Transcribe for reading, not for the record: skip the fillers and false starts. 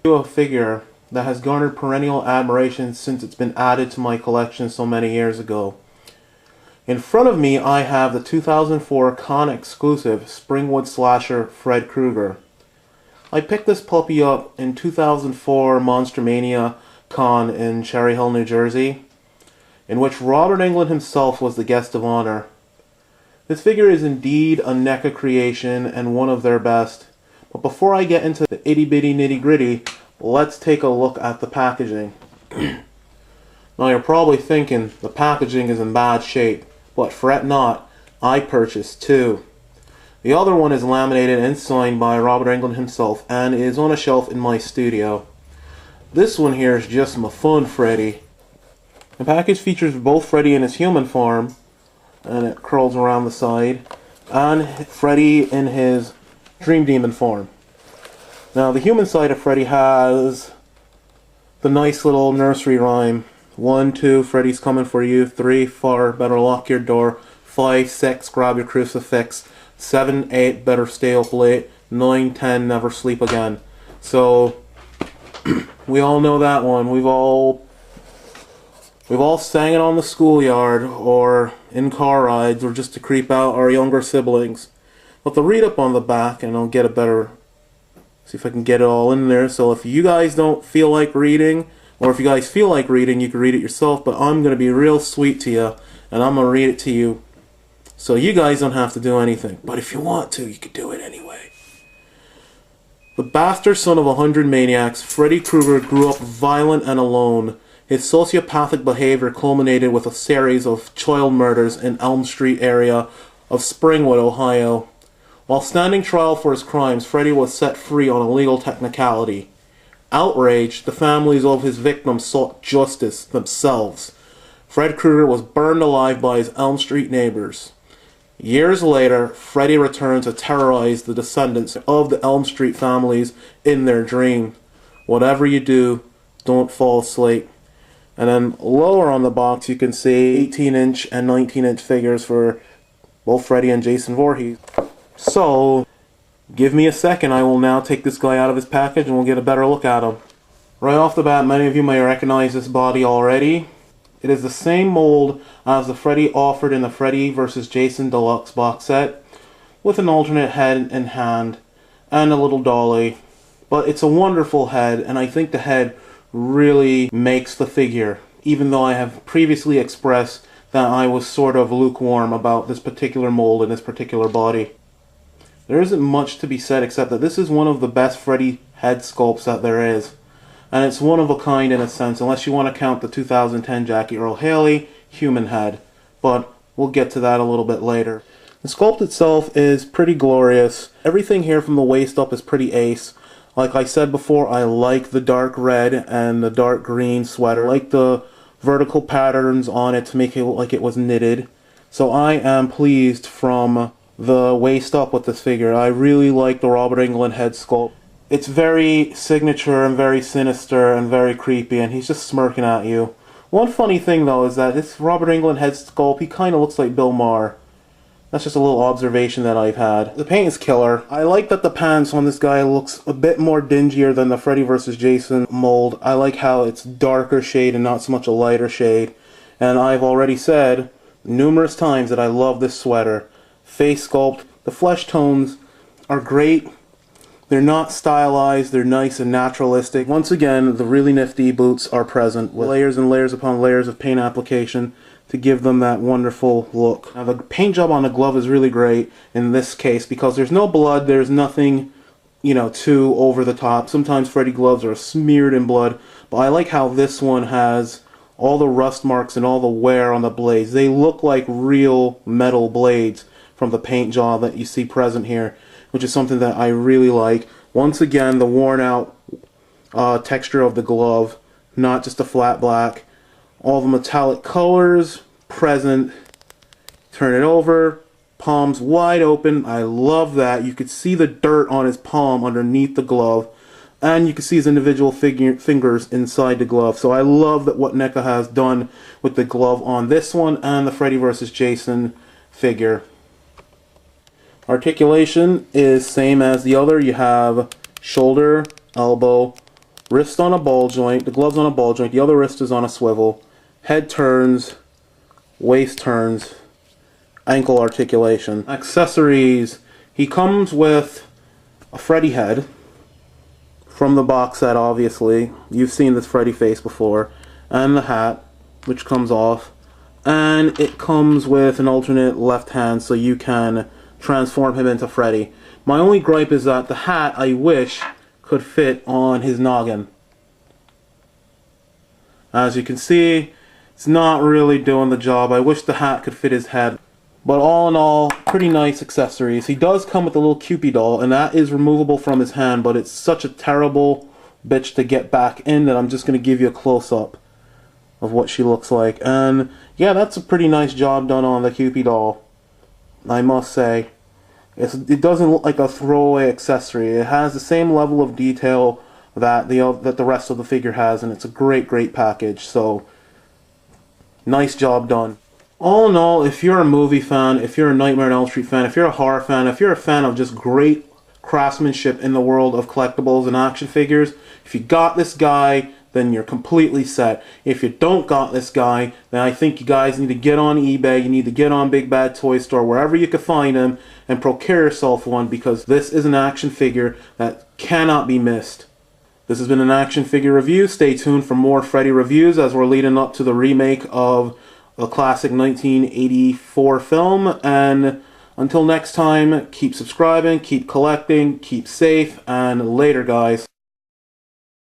A figure that has garnered perennial admiration since it's been added to my collection so many years ago. In front of me I have the 2004 con exclusive Springwood slasher Fred Krueger. I picked this puppy up in 2004 Monster Mania con in Cherry Hill, New Jersey, in which Robert Englund himself was the guest of honor. This figure is indeed a NECA creation and one of their best. But before I get into the itty bitty nitty gritty, let's take a look at the packaging. Now you're probably thinking the packaging is in bad shape, but fret not, I purchased two. The other one is laminated and signed by Robert Englund himself and is on a shelf in my studio. This one here is just my fun Freddy. The package features both Freddy in his human form, and it curls around the side, and Freddy in his Dream Demon form. Now the human side of Freddy has the nice little nursery rhyme. 1, 2, Freddy's coming for you. 3, 4, better lock your door. 5, 6, grab your crucifix. 7, 8, better stay up late. 9, 10, never sleep again. So we all know that one. We've all sang it on the schoolyard or in car rides or just to creep out our younger siblings. But the read up on the back, and I'll get a better, see if I can get it all in there. So if you guys don't feel like reading, or if you guys feel like reading, you can read it yourself, but I'm going to be real sweet to you, and I'm going to read it to you. So you guys don't have to do anything. But if you want to, you can do it anyway. The bastard son of 100 maniacs, Freddy Krueger grew up violent and alone. His sociopathic behavior culminated with a series of child murders in Elm Street area of Springwood, Ohio. While standing trial for his crimes, Freddy was set free on a legal technicality. Outraged, the families of his victims sought justice themselves. Fred Krueger was burned alive by his Elm Street neighbors. Years later, Freddy returned to terrorize the descendants of the Elm Street families in their dream. Whatever you do, don't fall asleep. And then lower on the box you can see 18-inch and 19-inch figures for both Freddy and Jason Voorhees. So, give me a second, I will now take this guy out of his package and we'll get a better look at him. Right off the bat, many of you may recognize this body already. It is the same mold as the Freddy offered in the Freddy vs. Jason Deluxe box set, with an alternate head and hand, and a little dolly. But it's a wonderful head, and I think the head really makes the figure, even though I have previously expressed that I was sort of lukewarm about this particular mold and this particular body. There isn't much to be said except that this is one of the best Freddy head sculpts that there is. And it's one of a kind in a sense, unless you want to count the 2010 Jackie Earle Haley human head. But we'll get to that a little bit later. The sculpt itself is pretty glorious. Everything here from the waist up is pretty ace. Like I said before, I like the dark red and the dark green sweater. I like the vertical patterns on it to make it look like it was knitted. So I am pleased from the waist up with this figure. I really like the Robert Englund head sculpt. It's very signature and very sinister and very creepy, and he's just smirking at you. One funny thing though is that this Robert Englund head sculpt, he kind of looks like Bill Maher. That's just a little observation that I've had. The paint is killer. I like that the pants on this guy looks a bit more dingier than the Freddy vs. Jason mold. I like how it's darker shade and not so much a lighter shade. And I've already said numerous times that I love this sweater. Face sculpt, the flesh tones are great. They're not stylized, they're nice and naturalistic. Once again, the really nifty boots are present with layers and layers upon layers of paint application to give them that wonderful look. Now the paint job on the glove is really great in this case because there's no blood, there's nothing, you know, too over the top. Sometimes Freddy gloves are smeared in blood, but I like how this one has all the rust marks and all the wear on the blades. They look like real metal blades from the paint job that you see present here, which is something that I really like. Once again, the worn out texture of the glove, not just a flat black. All the metallic colors present. Turn it over, palms wide open. I love that. You could see the dirt on his palm underneath the glove, and you can see his individual fingers inside the glove. So I love that what NECA has done with the glove on this one and the Freddy vs. Jason figure. Articulation is same as the other. You have shoulder, elbow, Wrist on a ball joint, the glove's on a ball joint, the other wrist is on a swivel. Head turns, waist turns, ankle articulation. Accessories, he comes with a Freddy head from the box set, obviously. You've seen this Freddy face before. And the hat, which comes off. And it comes with an alternate left hand so you can transform him into Freddy. My only gripe is that the hat, I wish, could fit on his noggin. As you can see, it's not really doing the job. I wish the hat could fit his head. But all in all, pretty nice accessories. He does come with a little Cupid doll, and that is removable from his hand, but it's such a terrible bitch to get back in that I'm just going to give you a close-up of what she looks like. And yeah, that's a pretty nice job done on the Cupid doll, I must say. It doesn't look like a throwaway accessory. It has the same level of detail that the rest of the figure has, and it's a great package. So nice job done. All in all, if you're a movie fan, if you're a Nightmare on Elm Street fan, if you're a horror fan, if you're a fan of just great craftsmanship in the world of collectibles and action figures, if you got this guy, then you're completely set. If you don't got this guy, then I think you guys need to get on eBay, you need to get on Big Bad Toy Store, wherever you can find him, and procure yourself one, because this is an action figure that cannot be missed. This has been an action figure review. Stay tuned for more Freddy reviews as we're leading up to the remake of a classic 1984 film. And until next time, keep subscribing, keep collecting, keep safe, and later, guys.